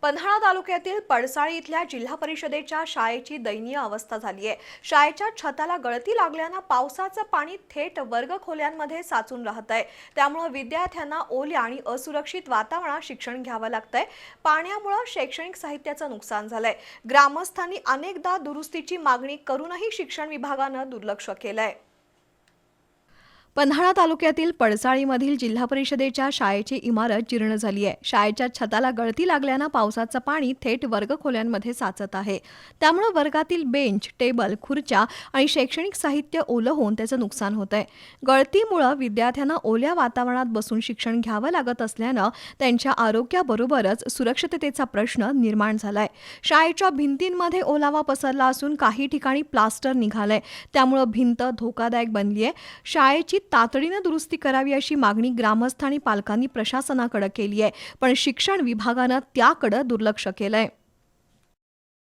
पन्हाळा तालुक्यातील पळसाळी इथल्या जिल्हा परिषदेच्या शाळेची दयनीय अवस्था झाली आहे। शाळेच्या छताला गळती लागल्याने पावसाचं पाणी थेट वर्ग खोल्यांमध्ये साचून राहत आहे। त्यामुळे विद्यार्थ्यांना ओल्या आणि असुरक्षित वातावरणात शिक्षण घ्यावं लागतंय। पाण्यामुळे शैक्षणिक साहित्याचं नुकसान झालंय। ग्रामस्थांनी अनेकदा दुरुस्तीची मागणी करूनही शिक्षण विभागानं दुर्लक्ष केलंय। पन्हाळा तालुक्यातील पळसाळीमधील जिल्हा परिषदेच्या शाळेची इमारत जीर्ण झाली आहे। शाळेच्या छताला गळती लागल्याने पावसाचं पाणी थेट वर्गखोल्यांमध्ये साचत आहे। त्यामुळे वर्गातील बेंच, टेबल, खुर्च्या आणि शैक्षणिक साहित्य ओलं होऊन त्याचं नुकसान होत आहे। गळतीमुळे विद्यार्थ्यांना ओल्या वातावरणात बसून शिक्षण घ्यावं लागत असल्यानं त्यांच्या आरोग्याबरोबरच सुरक्षिततेचा प्रश्न निर्माण झालाय। शाळेच्या भिंतींमध्ये ओलावा पसरला असून काही ठिकाणी प्लास्टर निघालंय। त्यामुळे भिंत धोकादायक बनली आहे। शाळेची तातडीने दुरुस्ती करावी अशी मागणी ग्रामस्थ आणि पालकांनी प्रशासनाकडे केली आहे, पण शिक्षण विभागानं त्याकडे दुर्लक्ष केलंय।